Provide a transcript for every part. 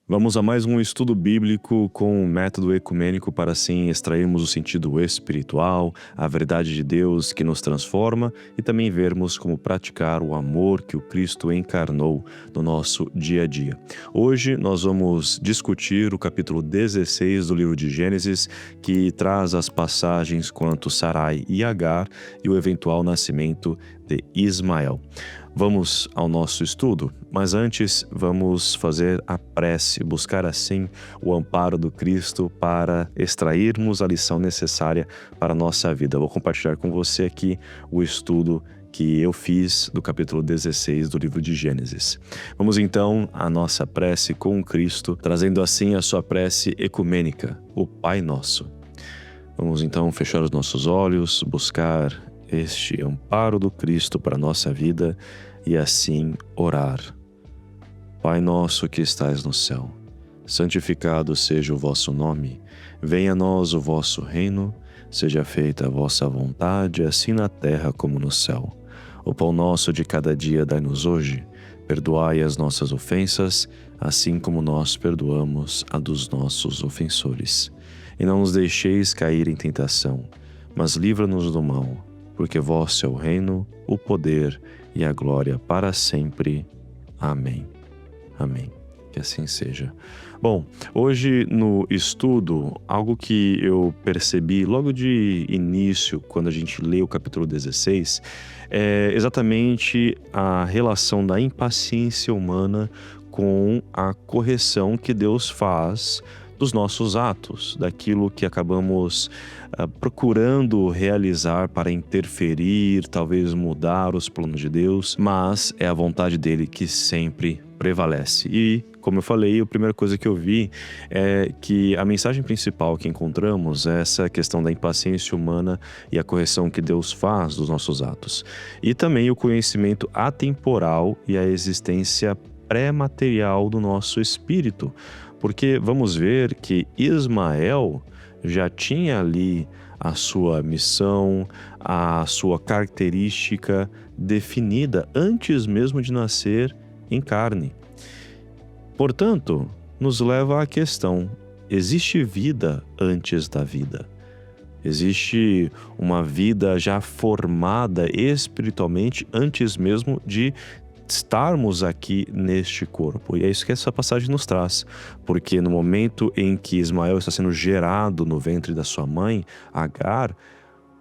Vamos a mais um estudo bíblico com o método ecumênico para assim extrairmos o sentido espiritual, a verdade de Deus que nos transforma e também vermos como praticar o amor que o Cristo encarnou no nosso dia a dia. Hoje nós vamos discutir o capítulo 16 do livro de Gênesis, que traz as passagens quanto Sarai e Agar e o eventual nascimento de Ismael. Vamos ao nosso estudo, mas antes vamos fazer a prece, buscar assim o amparo do Cristo para extrairmos a lição necessária para a nossa vida. Eu vou compartilhar com você aqui o estudo que eu fiz do capítulo 16 do livro de Gênesis. Vamos então à nossa prece com o Cristo, trazendo assim a sua prece ecumênica, o Pai Nosso. Vamos então fechar os nossos olhos, buscar este amparo do Cristo para a nossa vida e assim orar. Pai nosso que estais no céu, santificado seja o vosso nome, venha a nós o vosso reino, seja feita a vossa vontade, assim na terra como no céu. O pão nosso de cada dia dai-nos hoje, perdoai as nossas ofensas, assim como nós perdoamos a dos nossos ofensores. E não nos deixeis cair em tentação, mas livra-nos do mal, porque vosso é o reino, o poder e a glória para sempre. Amém. Amém. Que assim seja. Bom, hoje no estudo, algo que eu percebi logo de início, quando a gente lê o capítulo 16, é exatamente a relação da impaciência humana com a correção que Deus faz dos nossos atos, daquilo que acabamos procurando realizar para interferir, talvez mudar os planos de Deus, mas é a vontade dele que sempre prevalece. E, como eu falei, a primeira coisa que eu vi é que a mensagem principal que encontramos é essa questão da impaciência humana e a correção que Deus faz dos nossos atos. E também o conhecimento atemporal e a existência pré-material do nosso espírito. Porque vamos ver que Ismael já tinha ali a sua missão, a sua característica definida antes mesmo de nascer em carne. Portanto, nos leva à questão: existe vida antes da vida? Existe uma vida já formada espiritualmente antes mesmo de estarmos aqui neste corpo. E é isso que essa passagem nos traz, porque no momento em que Ismael está sendo gerado no ventre da sua mãe, Agar,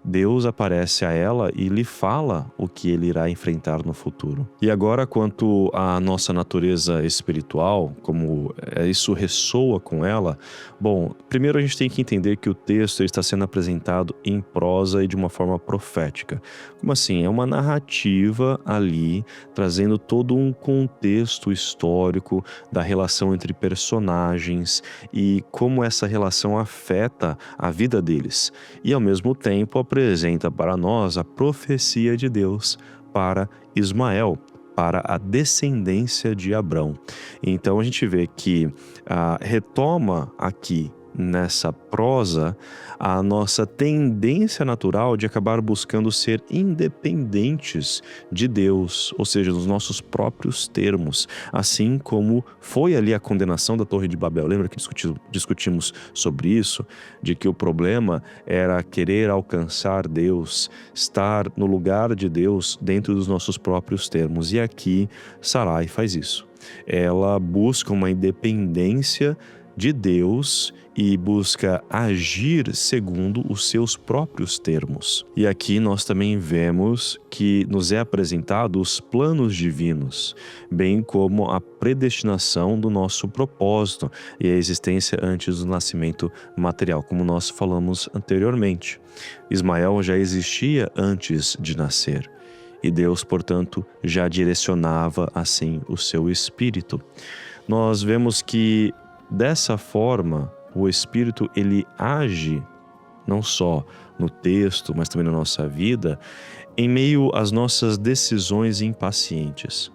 Deus aparece a ela e lhe fala o que ele irá enfrentar no futuro. E agora, quanto à nossa natureza espiritual, como isso ressoa com ela, bom, primeiro a gente tem que entender que o texto está sendo apresentado em prosa e de uma forma profética. Como assim? É uma narrativa ali, trazendo todo um contexto histórico da relação entre personagens e como essa relação afeta a vida deles. E ao mesmo tempo apresenta para nós a profecia de Deus para Ismael, para a descendência de Abrão. Então a gente vê que retoma aqui nessa prosa a nossa tendência natural de acabar buscando ser independentes de Deus, ou seja, nos nossos próprios termos, assim como foi ali a condenação da Torre de Babel. Lembra que discutimos sobre isso? De que o problema era querer alcançar Deus, estar no lugar de Deus dentro dos nossos próprios termos. E aqui Sarai faz isso. Ela busca uma independência de Deus e busca agir segundo os seus próprios termos. E aqui nós também vemos que nos é apresentado os planos divinos, bem como a predestinação do nosso propósito e a existência antes do nascimento material, como nós falamos anteriormente. Ismael já existia antes de nascer. E Deus, portanto, já direcionava assim o seu espírito. Nós vemos que dessa forma, o Espírito ele age não só no texto, mas também na nossa vida, em meio às nossas decisões impacientes.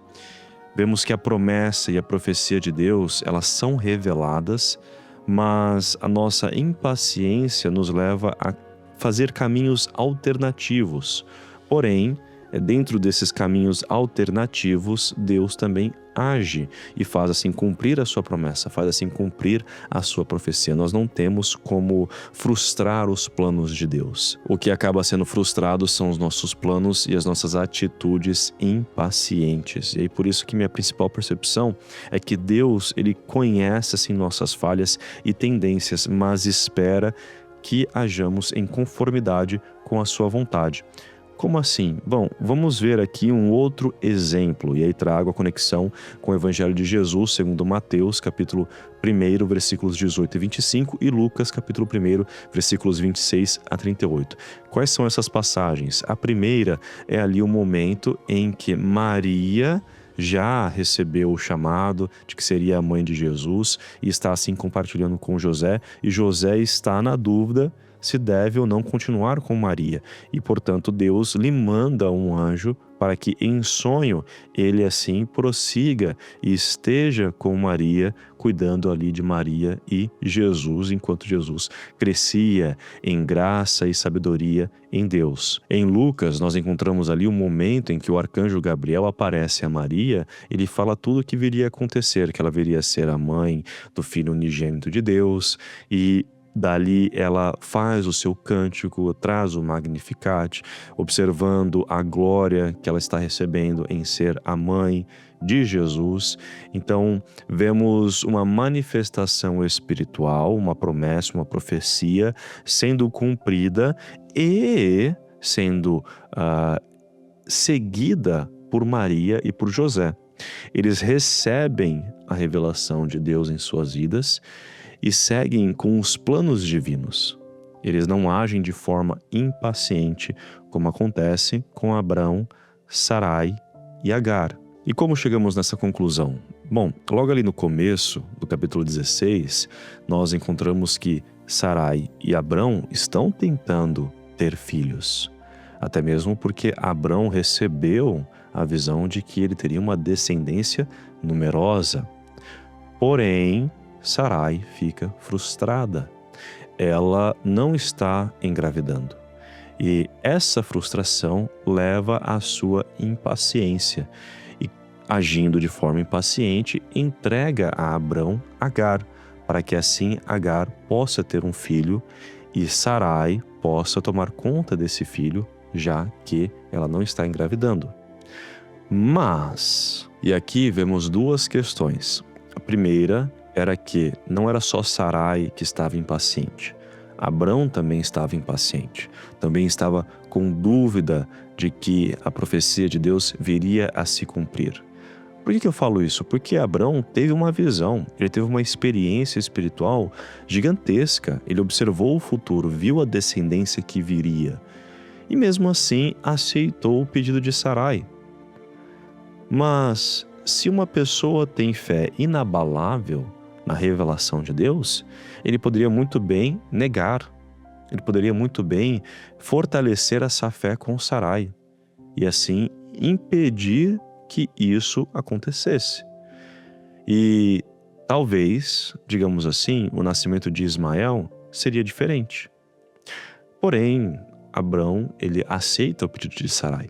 Vemos que a promessa e a profecia de Deus, elas são reveladas, mas a nossa impaciência nos leva a fazer caminhos alternativos. Porém, dentro desses caminhos alternativos, Deus também age e faz assim cumprir a sua promessa, faz assim cumprir a sua profecia. Nós não temos como frustrar os planos de Deus. O que acaba sendo frustrado são os nossos planos e as nossas atitudes impacientes. E aí por isso que minha principal percepção é que Deus, ele conhece assim nossas falhas e tendências, mas espera que hajamos em conformidade com a sua vontade. Como assim? Bom, vamos ver aqui um outro exemplo, e aí trago a conexão com o Evangelho de Jesus, segundo Mateus, capítulo 1, versículos 18 e 25, e Lucas, capítulo 1, versículos 26 a 38. Quais são essas passagens? A primeira é ali o momento em que Maria já recebeu o chamado de que seria a mãe de Jesus e está assim compartilhando com José, e José está na dúvida se deve ou não continuar com Maria. E, portanto, Deus lhe manda um anjo para que, em sonho, ele assim prossiga e esteja com Maria, cuidando ali de Maria e Jesus, enquanto Jesus crescia em graça e sabedoria em Deus. Em Lucas, nós encontramos ali um momento em que o arcanjo Gabriel aparece a Maria, ele fala tudo o que viria a acontecer, que ela viria a ser a mãe do Filho unigênito de Deus, e dali ela faz o seu cântico, traz o Magnificat, observando a glória que ela está recebendo em ser a mãe de Jesus. Então, vemos uma manifestação espiritual, uma promessa, uma profecia sendo cumprida e sendo seguida por Maria e por José. Eles recebem a revelação de Deus em suas vidas e seguem com os planos divinos. Eles não agem de forma impaciente, como acontece com Abrão, Sarai e Agar. E como chegamos nessa conclusão? Bom, logo ali no começo do capítulo 16, nós encontramos que Sarai e Abrão estão tentando ter filhos. Até mesmo porque Abrão recebeu a visão de que ele teria uma descendência numerosa. Porém, Sarai fica frustrada. Ela não está engravidando. E essa frustração leva à sua impaciência. E, agindo de forma impaciente, entrega a Abrão Agar, para que assim Agar possa ter um filho e Sarai possa tomar conta desse filho, já que ela não está engravidando. Mas, e aqui vemos duas questões. A primeira era que não era só Sarai que estava impaciente. Abrão também estava impaciente. Também estava com dúvida de que a profecia de Deus viria a se cumprir. Por que eu falo isso? Porque Abrão teve uma visão, ele teve uma experiência espiritual gigantesca. Ele observou o futuro, viu a descendência que viria. E mesmo assim aceitou o pedido de Sarai. Mas se uma pessoa tem fé inabalável na revelação de Deus, ele poderia muito bem negar. Ele poderia muito bem fortalecer essa fé com Sarai e assim impedir que isso acontecesse. E talvez, digamos assim, o nascimento de Ismael seria diferente. Porém, Abrão, ele aceita o pedido de Sarai.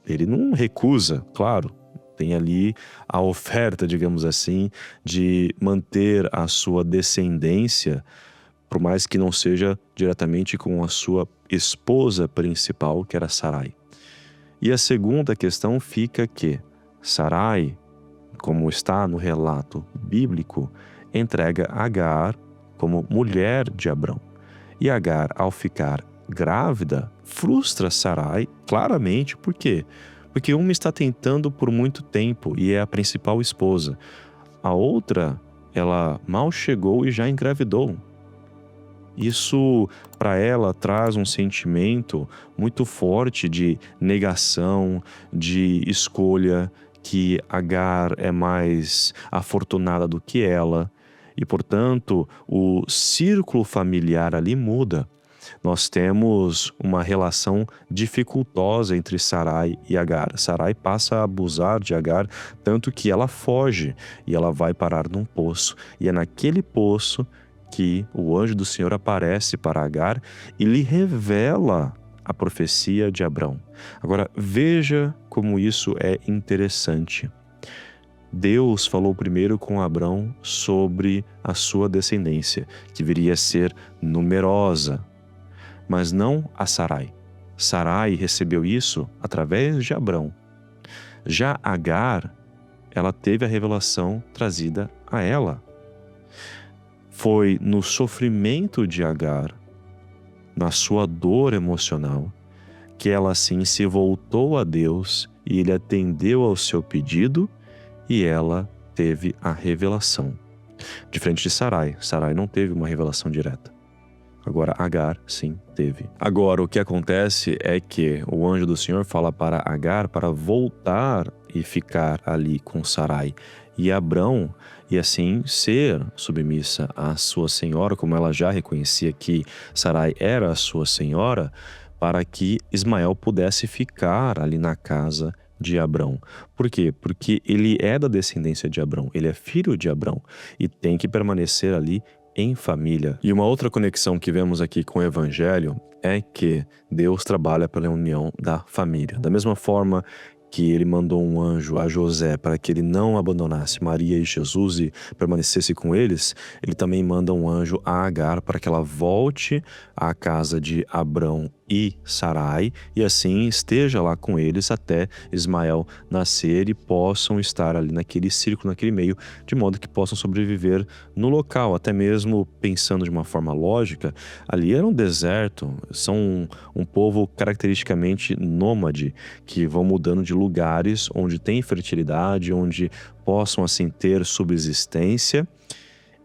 Ele não recusa, claro. Tem ali a oferta, digamos assim, de manter a sua descendência, por mais que não seja diretamente com a sua esposa principal, que era Sarai. E a segunda questão fica que Sarai, como está no relato bíblico, entrega Agar como mulher de Abrão. E Agar, ao ficar grávida, frustra Sarai claramente. Por quê? Porque uma está tentando por muito tempo e é a principal esposa. A outra, ela mal chegou e já engravidou. Isso, para ela, traz um sentimento muito forte de negação, de escolha, que Agar é mais afortunada do que ela. E, portanto, o círculo familiar ali muda. Nós temos uma relação dificultosa entre Sarai e Agar. Sarai passa a abusar de Agar, tanto que ela foge e ela vai parar num poço. E é naquele poço que o anjo do Senhor aparece para Agar e lhe revela a profecia de Abrão. Agora, veja como isso é interessante. Deus falou primeiro com Abrão sobre a sua descendência, que viria a ser numerosa, mas não a Sarai. Sarai recebeu isso através de Abrão. Já Agar, ela teve a revelação trazida a ela. Foi no sofrimento de Agar, na sua dor emocional, que ela assim se voltou a Deus e ele atendeu ao seu pedido e ela teve a revelação. Diferente de Sarai. Sarai não teve uma revelação direta. Agora Agar, sim, teve. Agora, o que acontece é que o anjo do Senhor fala para Agar para voltar e ficar ali com Sarai e Abrão, e assim ser submissa à sua senhora, como ela já reconhecia que Sarai era a sua senhora, para que Ismael pudesse ficar ali na casa de Abrão. Por quê? Porque ele é da descendência de Abrão, ele é filho de Abrão e tem que permanecer ali em família. E uma outra conexão que vemos aqui com o Evangelho é que Deus trabalha pela união da família. Da mesma forma que ele mandou um anjo a José para que ele não abandonasse Maria e Jesus e permanecesse com eles, ele também manda um anjo a Agar para que ela volte à casa de Abrão e Sarai e assim esteja lá com eles até Ismael nascer e possam estar ali naquele círculo, naquele meio, de modo que possam sobreviver no local. Até mesmo pensando de uma forma lógica, ali era um deserto, são um povo caracteristicamente nômade, que vão mudando de lugares onde tem fertilidade, onde possam assim ter subsistência.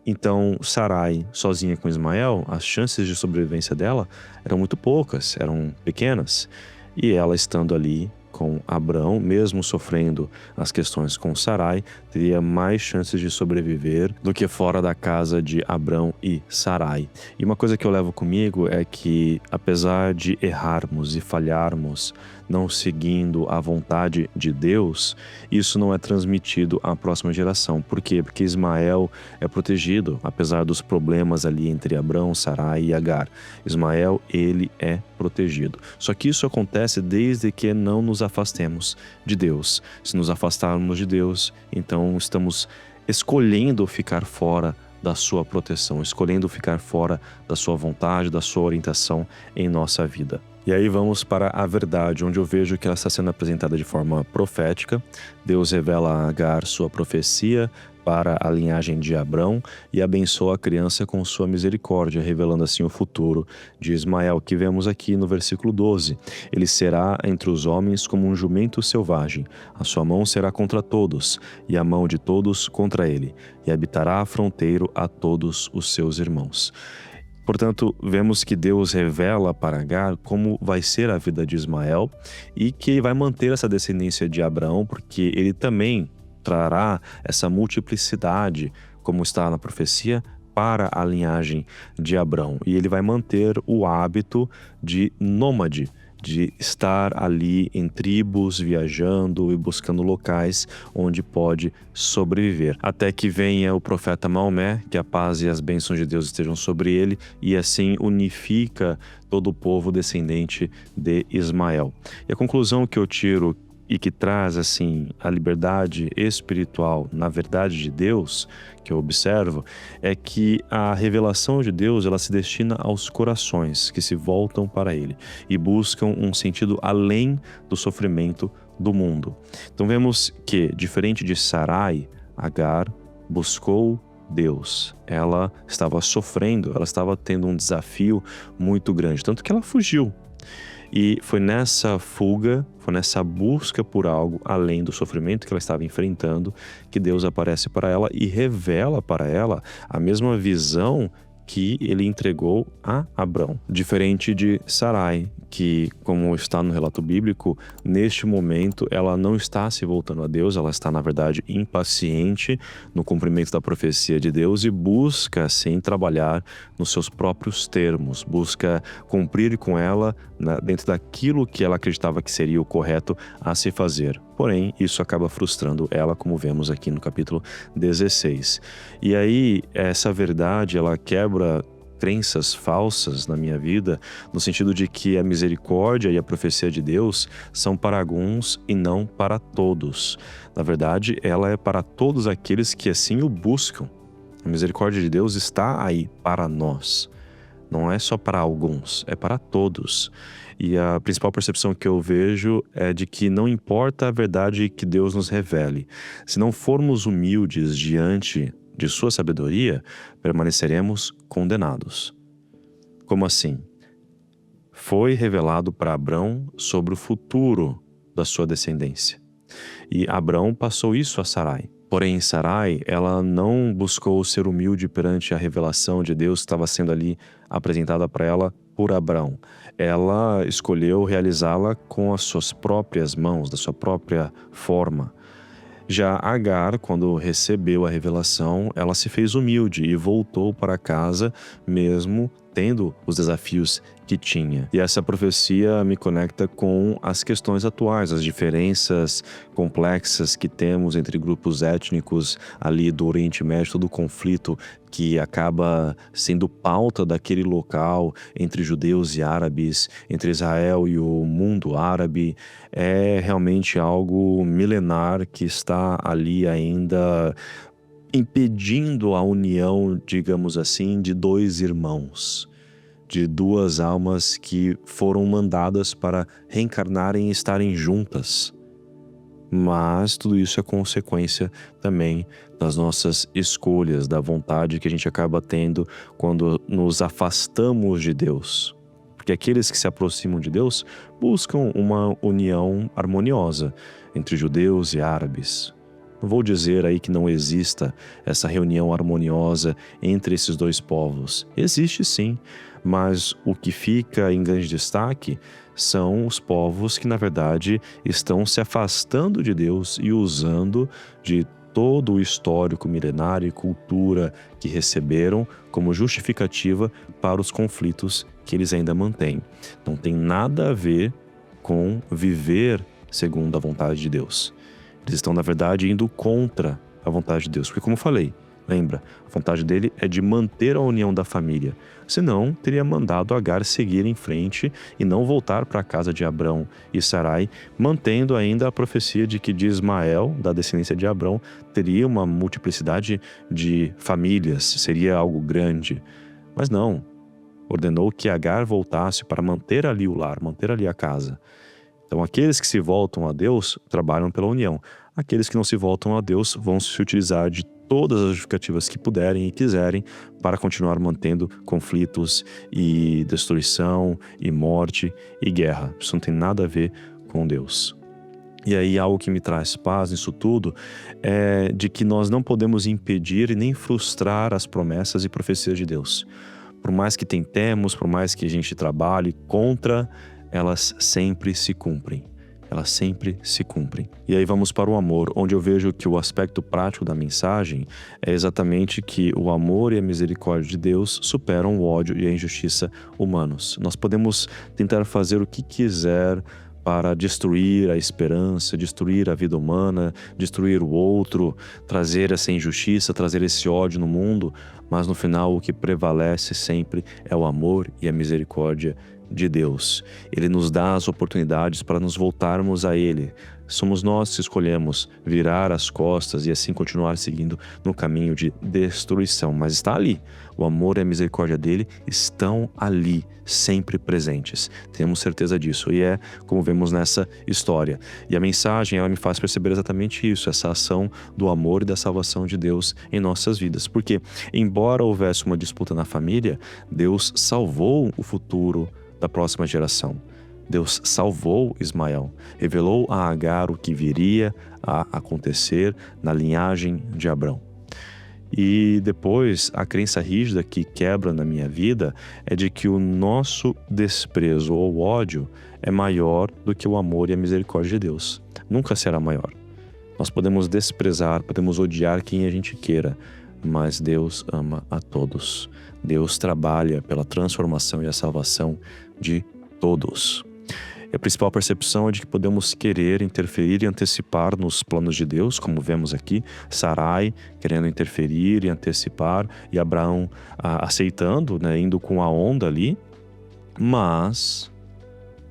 Então, Sarai, sozinha com Ismael, as chances de sobrevivência dela eram muito poucas, eram pequenas. E ela estando ali com Abrão, mesmo sofrendo as questões com Sarai, teria mais chances de sobreviver do que fora da casa de Abrão e Sarai. E uma coisa que eu levo comigo é que, apesar de errarmos e falharmos, não seguindo a vontade de Deus, isso não é transmitido à próxima geração. Por quê? Porque Ismael é protegido, apesar dos problemas ali entre Abrão, Sarai e Agar. Ismael, ele é protegido. Só que isso acontece desde que não nos afastemos de Deus. Se nos afastarmos de Deus, então estamos escolhendo ficar fora da sua proteção, escolhendo ficar fora da sua vontade, da sua orientação em nossa vida. E aí vamos para a verdade, onde eu vejo que ela está sendo apresentada de forma profética. Deus revela a Agar sua profecia para a linhagem de Abrão e abençoa a criança com sua misericórdia, revelando assim o futuro de Ismael, que vemos aqui no versículo 12. Ele será entre os homens como um jumento selvagem, a sua mão será contra todos, e a mão de todos contra ele, e habitará fronteiro a todos os seus irmãos. Portanto, vemos que Deus revela para Agar como vai ser a vida de Ismael e que vai manter essa descendência de Abraão, porque ele também trará essa multiplicidade, como está na profecia, para a linhagem de Abrão. E ele vai manter o hábito de nômade, de estar ali em tribos, viajando e buscando locais onde pode sobreviver. Até que venha o profeta Maomé, que a paz e as bênçãos de Deus estejam sobre ele, e assim unifica todo o povo descendente de Ismael. E a conclusão que eu tiro e que traz assim a liberdade espiritual na verdade de Deus, que eu observo, é que a revelação de Deus ela se destina aos corações que se voltam para Ele e buscam um sentido além do sofrimento do mundo. Então vemos que, diferente de Sarai, Agar buscou Deus. Ela estava sofrendo, ela estava tendo um desafio muito grande, tanto que ela fugiu. E foi nessa fuga, foi nessa busca por algo além do sofrimento que ela estava enfrentando, que Deus aparece para ela e revela para ela a mesma visão que ele entregou a Abrão. Diferente de Sarai, que, como está no relato bíblico, neste momento ela não está se voltando a Deus, ela está, na verdade, impaciente no cumprimento da profecia de Deus e busca, sim, trabalhar nos seus próprios termos, busca cumprir com ela dentro daquilo que ela acreditava que seria o correto a se fazer. Porém, isso acaba frustrando ela, como vemos aqui no capítulo 16. E aí, essa verdade, ela quebra crenças falsas na minha vida, no sentido de que a misericórdia e a profecia de Deus são para alguns e não para todos. Na verdade, ela é para todos aqueles que assim o buscam. A misericórdia de Deus está aí para nós. Não é só para alguns, é para todos. E a principal percepção que eu vejo é de que não importa a verdade que Deus nos revele, se não formos humildes diante de sua sabedoria, permaneceremos condenados. Como assim? Foi revelado para Abrão sobre o futuro da sua descendência. E Abrão passou isso a Sarai. Porém, Sarai, ela não buscou ser humilde perante a revelação de Deus que estava sendo ali apresentada para ela por Abrão. Ela escolheu realizá-la com as suas próprias mãos, da sua própria forma. Já Agar, quando recebeu a revelação, ela se fez humilde e voltou para casa, mesmo tendo os desafios que tinha. E essa profecia me conecta com as questões atuais, as diferenças complexas que temos entre grupos étnicos ali do Oriente Médio, todo o conflito que acaba sendo pauta daquele local entre judeus e árabes, entre Israel e o mundo árabe, é realmente algo milenar que está ali ainda impedindo a união, digamos assim, de dois irmãos, de duas almas que foram mandadas para reencarnarem e estarem juntas. Mas tudo isso é consequência também das nossas escolhas, da vontade que a gente acaba tendo quando nos afastamos de Deus. Porque aqueles que se aproximam de Deus buscam uma união harmoniosa entre judeus e árabes. Não vou dizer aí que não exista essa reunião harmoniosa entre esses dois povos. Existe sim, mas o que fica em grande destaque são os povos que, na verdade, estão se afastando de Deus e usando de todo o histórico milenário e cultura que receberam como justificativa para os conflitos que eles ainda mantêm. Não tem nada a ver com viver segundo a vontade de Deus. Eles estão, na verdade, indo contra a vontade de Deus. Porque, como eu falei, lembra, a vontade dele é de manter a união da família. Senão, teria mandado Agar seguir em frente e não voltar para a casa de Abrão e Sarai, mantendo ainda a profecia de que de Ismael, da descendência de Abrão, teria uma multiplicidade de famílias, seria algo grande. Mas não, ordenou que Agar voltasse para manter ali o lar, manter ali a casa. Então, aqueles que se voltam a Deus trabalham pela união. Aqueles que não se voltam a Deus vão se utilizar de todas as justificativas que puderem e quiserem para continuar mantendo conflitos e destruição e morte e guerra. Isso não tem nada a ver com Deus. E aí algo que me traz paz nisso tudo é de que nós não podemos impedir e nem frustrar as promessas e profecias de Deus. Por mais que tentemos, por mais que a gente trabalhe contra, elas sempre se cumprem. Elas sempre se cumprem. E aí vamos para o amor, onde eu vejo que o aspecto prático da mensagem é exatamente que o amor e a misericórdia de Deus superam o ódio e a injustiça humanos. Nós podemos tentar fazer o que quiser para destruir a esperança, destruir a vida humana, destruir o outro, trazer essa injustiça, trazer esse ódio no mundo, mas no final o que prevalece sempre é o amor e a misericórdia de Deus. Ele nos dá as oportunidades para nos voltarmos a Ele. Somos nós que escolhemos virar as costas e assim continuar seguindo no caminho de destruição. Mas está ali. O amor e a misericórdia dele estão ali, sempre presentes. Temos certeza disso. E é como vemos nessa história. E a mensagem, ela me faz perceber exatamente isso, essa ação do amor e da salvação de Deus em nossas vidas. Porque, embora houvesse uma disputa na família, Deus salvou o futuro da próxima geração. Deus salvou Ismael, revelou a Agar o que viria a acontecer na linhagem de Abrão. E depois, a crença rígida que quebra na minha vida é de que o nosso desprezo ou ódio é maior do que o amor e a misericórdia de Deus. Nunca será maior. Nós podemos desprezar, podemos odiar quem a gente queira, mas Deus ama a todos. Deus trabalha pela transformação e a salvação de todos. E a principal percepção é de que podemos querer interferir e antecipar nos planos de Deus, como vemos aqui, Sarai querendo interferir e antecipar, e Abraão aceitando, né, indo com a onda ali. Mas,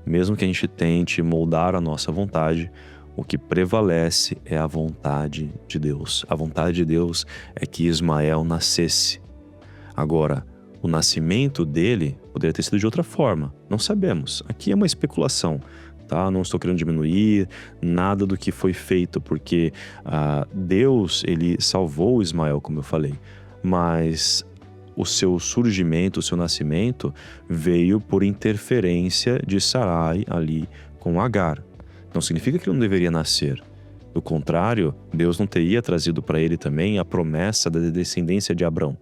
mesmo que a gente tente moldar a nossa vontade, o que prevalece é a vontade de Deus. A vontade de Deus é que Ismael nascesse. Agora, o nascimento dele poderia ter sido de outra forma. Não sabemos. Aqui é uma especulação, tá? Não estou querendo diminuir nada do que foi feito, porque Deus, ele salvou Ismael, como eu falei. Mas o seu surgimento, o seu nascimento, veio por interferência de Sarai ali com Agar. Não significa que ele não deveria nascer. Do contrário, Deus não teria trazido para ele também a promessa da descendência de Abrão.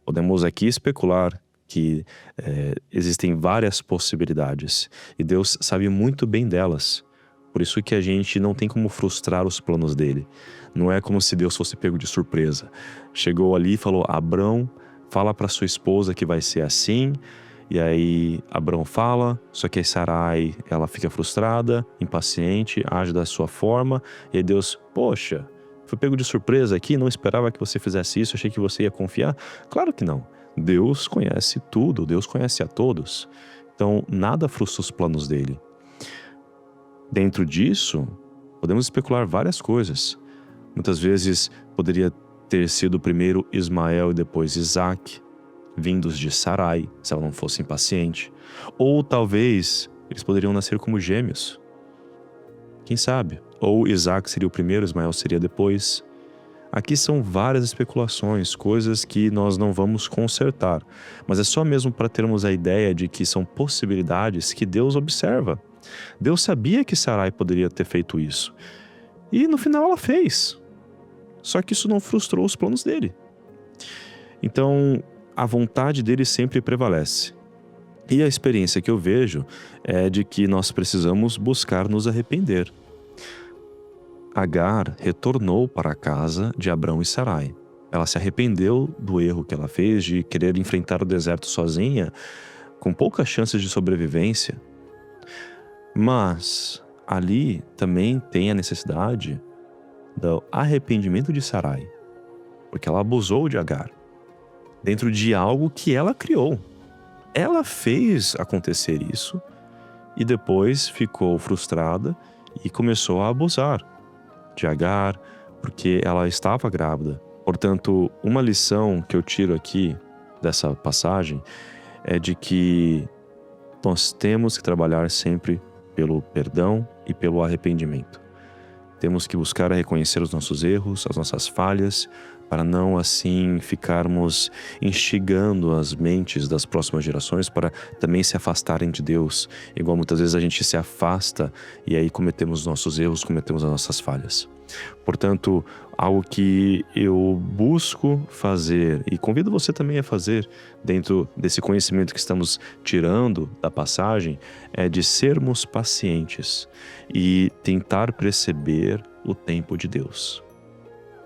Podemos aqui especular que existem várias possibilidades e Deus sabe muito bem delas. Por isso que a gente não tem como frustrar os planos dele. Não é como se Deus fosse pego de surpresa. Chegou ali e falou: Abrão, fala para sua esposa que vai ser assim. E aí Abrão fala, só que aí Sarai, ela fica frustrada, impaciente, age da sua forma. E aí Deus: poxa, fui pego de surpresa aqui, não esperava que você fizesse isso, achei que você ia confiar. Claro que não. Deus conhece tudo, Deus conhece a todos. Então, nada frustra os planos dele. Dentro disso, podemos especular várias coisas. Muitas vezes poderia ter sido primeiro Ismael e depois Isaac, vindos de Sarai, se ela não fosse impaciente. Ou talvez eles poderiam nascer como gêmeos. Quem sabe? Ou Isaac seria o primeiro, Ismael seria depois. Aqui são várias especulações, coisas que nós não vamos consertar. Mas é só mesmo para termos a ideia de que são possibilidades que Deus observa. Deus sabia que Sarai poderia ter feito isso. E no final ela fez. Só que isso não frustrou os planos dele. Então, a vontade dele sempre prevalece. E a experiência que eu vejo é de que nós precisamos buscar nos arrepender. Agar retornou para a casa de Abrão e Sarai. Ela se arrependeu do erro que ela fez de querer enfrentar o deserto sozinha, com poucas chances de sobrevivência. Mas ali também tem a necessidade do arrependimento de Sarai, porque ela abusou de Agar, dentro de algo que ela criou. Ela fez acontecer isso e depois ficou frustrada e começou a abusar de Agar, porque ela estava grávida. Portanto, uma lição que eu tiro aqui dessa passagem é de que nós temos que trabalhar sempre pelo perdão e pelo arrependimento. Temos que buscar reconhecer os nossos erros, as nossas falhas, para não assim ficarmos instigando as mentes das próximas gerações para também se afastarem de Deus, igual muitas vezes a gente se afasta e aí cometemos nossos erros, cometemos as nossas falhas. Portanto, algo que eu busco fazer e convido você também a fazer dentro desse conhecimento que estamos tirando da passagem é de sermos pacientes e tentar perceber o tempo de Deus.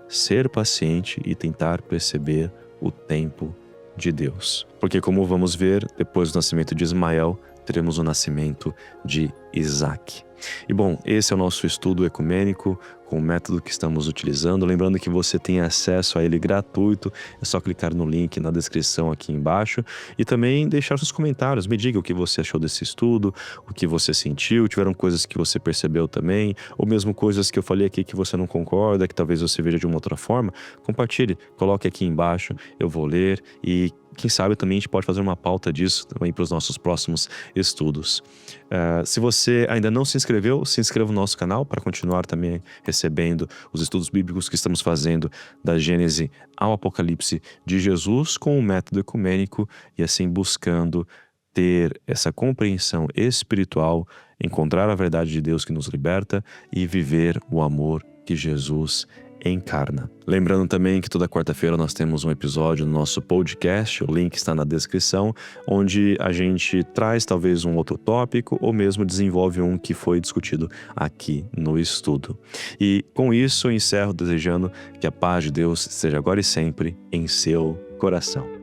Ser paciente e tentar perceber o tempo de Deus. Porque, como vamos ver, depois do nascimento de Ismael, teremos o nascimento de Isaac. E bom, esse é o nosso estudo ecumênico com o método que estamos utilizando. Lembrando que você tem acesso a ele gratuito, é só clicar no link na descrição aqui embaixo e também deixar seus comentários. Me diga o que você achou desse estudo, o que você sentiu, tiveram coisas que você percebeu também, ou mesmo coisas que eu falei aqui que você não concorda, que talvez você veja de uma outra forma. Compartilhe, coloque aqui embaixo, eu vou ler e quem sabe também a gente pode fazer uma pauta disso também para os nossos próximos estudos. Se você ainda não se inscreveu, se inscreva no nosso canal para continuar também recebendo os estudos bíblicos que estamos fazendo da Gênese ao Apocalipse de Jesus com o método ecumênico e assim buscando ter essa compreensão espiritual, encontrar a verdade de Deus que nos liberta e viver o amor que Jesus encarna. Lembrando também que toda quarta-feira nós temos um episódio no nosso podcast, o link está na descrição, onde a gente traz talvez um outro tópico ou mesmo desenvolve um que foi discutido aqui no estudo. E com isso eu encerro desejando que a paz de Deus esteja agora e sempre em seu coração.